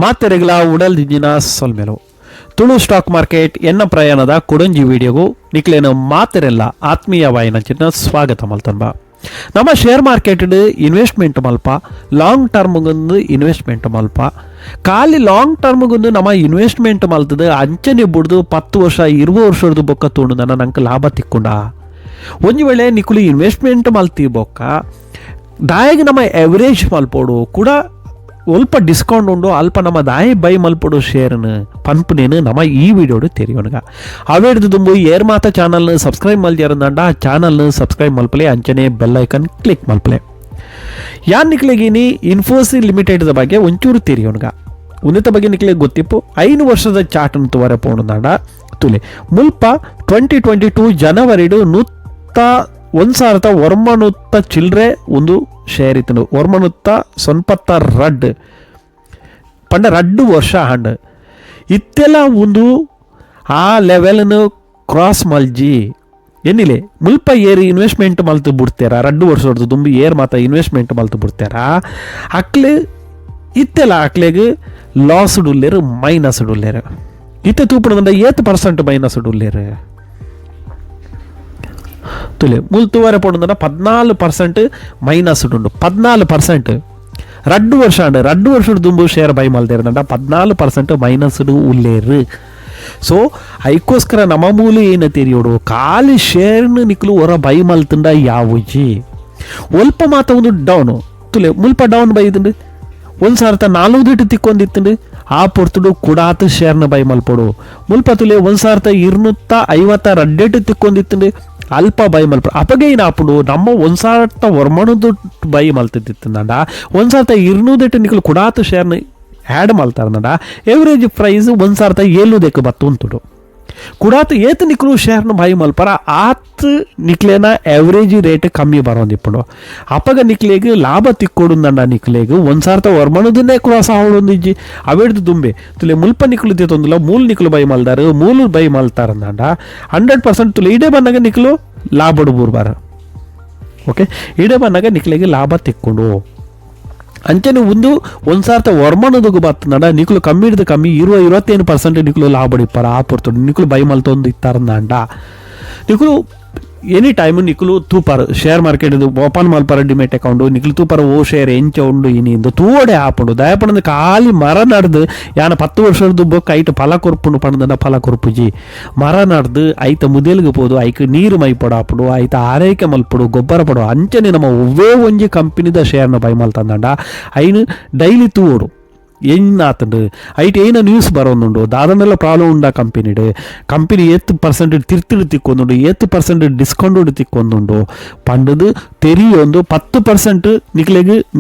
ಮಾತೆರೆಗಳ ಉಡಲ್ದಿನ ಸೊಲ್ಮೆಲು Tulu stock market ಎನ್ನ ಪ್ರಯಾಣದ ಕೊಡಂಜಿ ವಿಡಿಯೋಗೂ ನಿಕ್ಲೇನು ಮಾತೆರೆಲ್ಲ ಆತ್ಮೀಯವಾಯಿನ ಚಿನ್ನ ಸ್ವಾಗತ ಮಲ್ತನ್ಬ. ನಮ್ಮ ಶೇರ್ ಮಾರ್ಕೆಟ್ ಇನ್ವೆಸ್ಟ್ಮೆಂಟ್ ಮಲ್ಪ ಲಾಂಗ್ ಟರ್ಮ್ಗೊಂದು ಇನ್ವೆಸ್ಟ್ಮೆಂಟ್ ಮಲ್ಪ ಖಾಲಿ ಲಾಂಗ್ ಟರ್ಮ್ಗೊಂದು ನಮ್ಮ ಇನ್ವೆಸ್ಟ್ಮೆಂಟ್ ಮಲ್ತದ ಅಂಚನೆ ಬಿಡ್ದು 10 ವರ್ಷ 20 ವರ್ಷದ ಬೊಕ್ಕ ತೊಗೊಂಡು ನಂಗೆ ಲಾಭ ತಿಕ್ಕೊಂಡ ಒಂದು ವೇಳೆ ನಿಕ್ಕುಲು ಇನ್ವೆಸ್ಟ್ಮೆಂಟ್ ಮಲ್ತಿ ಬೊಕ್ಕ ದಾಯಿಗೆ ನಮ್ಮ ಎವರೇಜ್ ಮಲ್ಪೋಡು ಕೂಡ ಸ್ವಲ್ಪ ಡಿಸ್ಕೌಂಟ್ ಉಂಡು ಅಲ್ಪ ನಮ್ಮ ದಾಯಿ ಬೈ ಮಲ್ಪಡು ಶೇರ್ನ ಪನ್ಪನೇನು ನಮ್ಮ ಈ ವಿಡಿಯೋಡು ತೆರೆಯೋಣಗ ಅವೇಡ್ದು ತುಂಬು ಏರ್ ಮಾತ ಚಾನಲ್ನ ಸಬ್ಸ್ಕ್ರೈಬ್ ಮಲ್ದಿಯಾರಂದ ಆ ಚಾನಲ್ನ ಸಬ್ಸ್ಕ್ರೈಬ್ ಮಲ್ಪಲೆ ಅಂಚನೆ ಬೆಲ್ ಐಕನ್ ಕ್ಲಿಕ್ ಮಲ್ಪಲೆ ಯಾನ್ ನಿಕ್ಲೆಗೀನಿ ಇನ್ಫೋಸಿಸ್ ಲಿಮಿಟೆಡ್ ಬಗ್ಗೆ ಒಂಚೂರು ತೆರೆಯೋಣಗ ಉನ್ನತ ಬಗ್ಗೆ ನಿಕ್ಲೆ ಗೊತ್ತಿಪ್ಪು 5 ವರ್ಷದ ಚಾರ್ಟ್ನ ತುವರೆ ಪೋಣದಾಂಡ ತುಲೆ ಮುಲ್ಪ 2022 ಜನವರಿಡು 1,000 ವರ್ಮನುತ್ತ ಚಿಲ್ಲರೆ ಒಂದು ಶೇರ್ ಇತ್ತು ವರ್ಮನುತ್ತ ಸೊನ್ಪತ್ತ ರಡ್ ಪಂಡ 2 ವರ್ಷ ಹಂಡ್ ಇತ್ತೆಲ್ಲ ಒಂದು ಆ ಲೆವೆಲ್ನು ಕ್ರಾಸ್ ಮಲ್ಜಿ ಏನಿಲ್ಲ ಮುಲ್ಪ ಏರಿ ಇನ್ವೆಸ್ಟ್ಮೆಂಟ್ ಮಲ್ತು ಬಿಡ್ತಾರ 2 ವರ್ಷದ್ದು ತುಂಬಿ ಏರ್ ಮಾತ ಇನ್ವೆಸ್ಟ್ಮೆಂಟ್ ಮಲ್ತು ಬಿಡ್ತಾರ ಅಕ್ಲೆ ಇತ್ತೆಲ್ಲ ಅಕ್ಲೆಗೆ ಲಾಸ್ ಡುಲ್ಲೇರು ಮೈನಸ್ ಡುಲ್ಲೇರು ಇತ್ತೆ ತೂಪಣದ 8% ಮೈನಸ್ ಡುಲ್ಲೇರು ತುಲೆ ಮುಲ್ತುವರೆ ಪೋಣ 14% ಮೈನಸ್ ಉಂಡು 14% 2 ವರ್ಷ ಅಂಡ್ 2 ವರ್ಷದ ದುಂಬು ಶೇರ್ ಬೈ ಮಲ್ದೇರಂಡ 14% ಮೈನಸ್ ಉಲ್ಲೇರು. ಸೊ ಐಕೋಸ್ಕರ ನಮ್ಮ ಮೂಲೆ ಏನು ತೆರಿಯೋಡು ಖಾಲಿ ಶೇರ್ನ ನಿಕ್ಲು ಹೊರ ಬೈ ಮಲ್ತಂಡ ಯಾವುಜಿ ಒಲ್ಪ ಮಾತ ಒಂದು ಡೌನು ತುಲೆ ಮುಲ್ಪ ಡೌನ್ ಬೈ ಇದ್ದುಂಡು 1,400 ತಿಕ್ಕೊಂದಿತ್ತುಂಡು ಆ ಪೊರ್ತುಡು ಕುಡಾತು ಶೇರ್ನ ಬೈ ಮಲ್ಪೋಡು ಮುಲ್ಪ ತುಲೆ 1,250 ತಿಕ್ಕೊಂದಿತ್ತುಂಡು ಅಲ್ಪ ಬೈ ಮಲ್ಪ ಅಪಗೆ ಏನು ಆಪುಂಡು ನಮ್ಮ 1,000 ವರ್ಮಣದು ಬೈ ಮಲ್ತಿದ್ದಂಡ 1,200 ನಿಕ್ಲು ಕುಡಾತು ಶೇರ್ನ ಆ್ಯಡ್ ಮಲ್ತಾರಂಡ ಎವರೇಜ್ ಪ್ರೈಸ್ 1,700 ಬತ್ತುಂಟುಡು ಕುಡಾತು ಏತ್ ನಿಕ್ಲು ಶೇರ್ನ ಬೈ ಮಲ್ಪರ ಆತ್ ನಿಕ್ಲೇನ ಎವರೇಜ್ ರೇಟ್ ಕಮ್ಮಿ ಬರೋದಿಪ್ಪುಂಡು ಅಪಗ ನಿಕ್ಲೆಗೆ ಲಾಭ ತಿಕ್ಕೊಡುಂದಂಡ ನಿಕ್ಲೆಗೆ 1,000 ವರ್ಮಣದನ್ನೇ ಕ್ರಾಸ್ ಆವೊಂದಿಜ್ಜಿ ಅವೇಡ್ದು ದುಂಬೆ ತುಲೆ ಮುಲ್ಪ ನಿಕ್ಲು ತಿತ್ತೊಂದಿಲ್ಲ ಮೂಲ ನಿಕ್ಲು ಬೈ ಮಲ್ದಾರು ಮೂಲ ಬೈ ಮಲ್ತಾರಂದಂಡ 100% ತುಲೆ ಇಡೇ ಬಂದಾಗ ನಿಕ್ಲು ಲಾಭಡು ಬೂರ್ಬಾರ ಓಕೆ ಇಡೇ ಬಂದಾಗ ನಿಕ್ಲೆಗೆ ಲಾಭ ತಿಕ್ಕೊಂಡು ಅಂಚನೆ ಒಂದು 1,000 ವರ್ಮಣದಗೂ ಬತ್ತಂಡ ನಿಕ್ಲು ಕಮ್ಮಿ ಹಿಡಿದು ಕಮ್ಮಿ 21% ನಿಕ್ಲು ಲಾಭ ಹೊಡಿಪಾರ ಆ ಪೊರ್ತು ನಿಕ್ಲು ಬೈ ಮಲ್ತೊಂದು ಇತ್ತಾರಂದ ನಿಕ್ಲು ಎನಿ ಟೈಮ್ ನಿಕ್ಲು ತೂಪಾರು ಶೇರ್ ಮಾರ್ಕೆಟ್ ಓಪನ್ ಮಲ್ಪಾರ ಡಿಮೆಟ್ ಅಕೌಂಟು ನಿಕ್ಲು ತೂಪಾರ ಓ ಶೇರ್ ಎಂಚ ಉಂಡು ಇನಿಂದು ತೂವಡೆ ಆಪುಂಡು ದಯಪಂಡ ಖಾಲಿ ಮರ ನಡ್ದು ಯಾನ 10 ವರ್ಷದ ಬೊಕ್ಕ ಐಟ್ ಫಲ ಕೊರ್ಪುಂಡು ಪಂಡದ ಫಲ ಕೊರ್ಪುಜಿ ಮರ ನಡ್ದು ಐತ ಮುದೇಲ್ಗೆ ಪೋದು ಐಕ್ ನೀರು ಮೈಪಡು ಆಪುಡು ಐತ ಆರೈಕೆ ಮಲ್ಪಡು ಗೊಬ್ಬರ ಪಡು ಅಂಚನೆ ನಮ್ಮ ಒವ್ವೇ ಒಂಜಿ ಕಂಪನಿದ ಶೇರ್ನ ಬೈ ಮಲ್ತಂದಂಡ ಐನು ಡೈಲಿ ತೂವೋಡು ಏನಾತಂಡು ಐಟ್ ಏನ ನ್ಯೂಸ್ ಬರೋದುಂಡು ದಾದನೆಲ್ಲ ಪ್ರಾಬ್ಲಮ್ ಉಂಡ ಕಂಪನಿ 8% ತಿರ್ತಿಡು ತಿಕ್ಕೊಂದುಂಡು 8% ಡಿಸ್ಕೌಂಟ್ ತಿಕ್ಕೊಂದುಂಡು ಪಂಡದು ತೆರಿಯೊಂದು 10%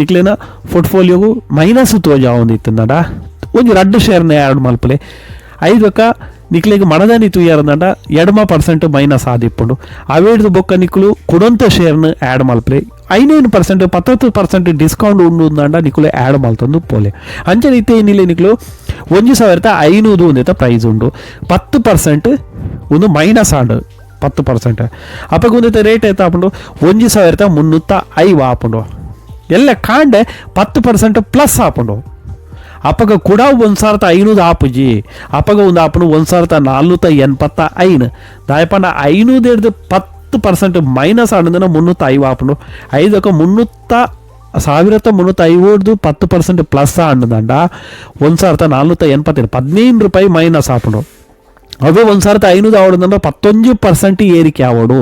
ನಿಕ್ಲೆನ ಪೋರ್ಟ್ಫೋಲಿಯೋಗು ಮೈನಸ್ ತೋಜಾ ಒಂದಿತ್ತಂಡ ಒಂದು 2 ಶೇರ್ನ ಆ್ಯಡ್ ಮಲ್ಪಲೆ 5 ನಿಕ್ಲೆಗೆ ಮಣದಾನಿ ತೂಯಾರಂದಂಡ 2% ಮೈನಸ್ ಆದಿಪ್ಪುಂಡು ಅವೇಡ್ದು ಬೊಕ್ಕ ನಿಕ್ಲು ಕುಡಂತ ಶೇರ್ನ ಆ್ಯಡ್ ಮಲ್ಪಲೆ 5% 10% ಡಿಸ್ಕೌಂಟ್ ಉಂಡುಂದಂಡ ನಿಕ್ಲು ಆ್ಯಡ್ ಮಲ್ತೊಂದು ಪೋಲೆ ಅಂಚನೆ ಇತ್ತೆ ಏನಿಲ್ಲ ನಿಕ್ಲು 1,500 ಒಂದೇತ ಪ್ರೈಸ್ ಉಂಡು 10% ಒಂದು ಮೈನಸ್ ಆಂಡು 10% ಅಪ್ಪಗೆ ಒಂದೈತೆ ರೇಟ್ ಐತ ಆಪುಂಡು 1,305 ಆಪುಂಡು ಎಲ್ಲ ಕಾಂಡೆ 10% ಪ್ಲಸ್ ಆಪುಂಡು ಅಪ್ಪಗ ಕೂಡ 1,500 ಆಪುಜಿ ಅಪ್ಪಗ ಒಂದು ಆಪುನು 1,485 ದಾಯಪಂಡ 500 ಹಿಡಿದು 10% ಮೈನಸ್ ಆಡಿದ್ರೆ 305 ಆಪುನು 1,305 10% ಪ್ಲಸ್ ಆಂಡದಂಡ 1,487 ₹15 ಮೈನಸ್ ಆಪುನು ಅವೇ 1,500 ಆವಡದಂಡ 11% ಏರಿಕೆ ಆವಡು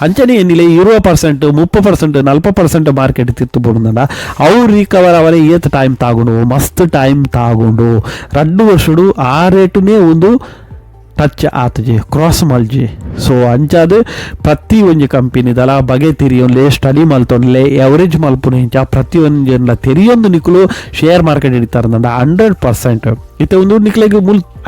ಅಂಚನೆ ಏನಿಲ್ಲ 20% 30% 40% ಮಾರ್ಕೆಟ್ ತಿತ್ತು ಬಿಡುಂದ ಅವ್ರು ರಿಕವರ್ ಅವರೇ ಏತ್ ಟೈಮ್ ತಾಗೊಂಡು ಮಸ್ತ್ ಟೈಮ್ ತಾಗೊಂಡು 2 ವರ್ಷಡು ಆ ರೇಟುನೇ ಒಂದು ಟಚ್ ಆತಜಿ ಕ್ರಾಸ್ ಮಲ್ಜಿ. ಸೊ ಅಂಚಾದ ಪ್ರತಿ ಒಂಜಿ ಕಂಪನಿದಲ್ಲ ಬಗೆ ತೆರಿಯೊಂದ್ಲೆ ಸ್ಟಡಿ ಮಲ್ತೊಂಡ್ಲೆ ಎವರೇಜ್ ಮಲ್ಪುನ ಇಂಚ ಪ್ರತಿಯೊಂದು ತೆರಿಯೊಂದು ನಿಕ್ಲು ಶೇರ್ ಮಾರ್ಕೆಟ್ ಹಿಡಿತಾರಂದ 100% ಇತ್ತೆ ಒಂದು ನಿಕ್ಲೆಗೆ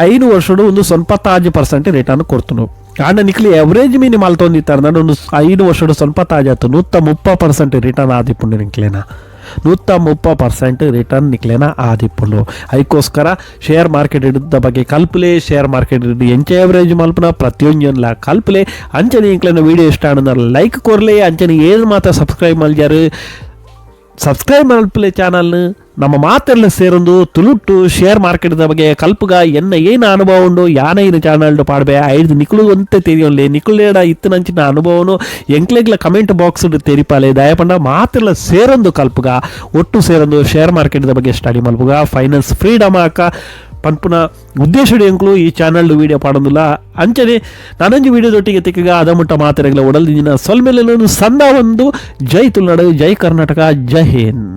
5 ವರ್ಷಡು ಒಂದು 20% ರಿಟರ್ನ್ ಕೊಡ್ತನು ಆಂಡ ನಿಕ್ಲಿ ಎವರೇಜ್ ಮೀನಿ ಮಲ್ತೊಂದಿತ್ತಾರಂದ ಒಂದು 5 ವರ್ಷಡು ಸ್ವಲ್ಪ ತಾಜಾತು 130% ರಿಟರ್ನ್ ಆದಿಪ್ಪುಂಡು ನಿಕ್ಲೇನ 130% ರಿಟರ್ನ್ ನಿಕ್ಲೇನ ಆದಿಪ್ಪುಂಡು ಐಕೋಸ್ಕರ ಶೇರ್ ಮಾರ್ಕೆಟ್ ಹಿಡಿದ ಬಗ್ಗೆ ಕಲ್ಪಲೆ ಶೇರ್ ಮಾರ್ಕೆಟ್ ಹಿಡಿದು ಎಂಚ ಎವರೇಜ್ ಮಲ್ಪನ ಪ್ರತಿಯೊಂದಲ್ಲ ಕಲ್ಪಲೆ ಅಂಚನೆ ಇಂಕ್ಲೇನ ವಿಡಿಯೋ ಇಷ್ಟ ಆಡಿದ ಲೈಕ್ ಕೊರ್ಲೆ ಅಂಚನೆ ಏನು ಮಾತ್ರ ಸಬ್ಸ್ಕ್ರೈಬ್ ಮಲ್ಜಾರು ಸಬ್ಸ್ಕ್ರೈಬ್ ಮಲ್ಪಲೆ ಚಾನಲ್ನ ನಮ್ಮ ಮಾತೆಲ್ಲ ಸೇರೊಂದು ತುಳುಟ್ಟು ಶೇರ್ ಮಾರ್ಕೆಟ್ ಬಗ್ಗೆ ಕಲ್ಪಗ ಏನು ಅನುಭವ ಉಂಡು ಯಾನ ಇನ್ನು ಚಾನಲ್ ಪಾಡ್ಬೆ ಐದು ನಿಕುಳು ಅಂತೆ ತೆರಿಯೋನ್ಲೆ ನಿಕುಳೇಡ ಇತ್ತನಂಚಿನ ಅನುಭವನು ಎಂಕ್ಲೆಗ್ಲ ಕಮೆಂಟ್ ಬಾಕ್ಸ್ ತೆರಿಪಾಲೆ ದಯಪಂಡ ಮಾತೆಲ್ಲ ಸೇರೊಂದು ಕಲ್ಪಗ ಒಟ್ಟು ಸೇರೊಂದು ಶೇರ್ ಮಾರ್ಕೆಟ್ ಬಗ್ಗೆ ಸ್ಟಡಿ ಮಲ್ಪುಗ ಫೈನಾನ್ಸ್ ಫ್ರೀಡಮ್ ಆಕ ಪನ್ಪುನ ಉದ್ದೇಶಡು ಎಂಕ್ಲು ಈ ಚಾನಲ್ ವೀಡಿಯೋ ಪಾಡೋದಿಲ್ಲ ಅಂಚನೆ ನಾನೊಂದು ವೀಡಿಯೋದೊಟ್ಟಿಗೆ ತೆಕ್ಕಿಗ ಅದಮುಟ್ಟ ಮಾತೆರೆಗಳ ಒಡಲ್ದಿನ ಸೊಲ್ಮೆಲೆ ಸಂದ ಒಂದು ಜೈ ತುಳುನಾಡು ಜೈ ಕರ್ನಾಟಕ ಜೈ ಹಿಂದ್.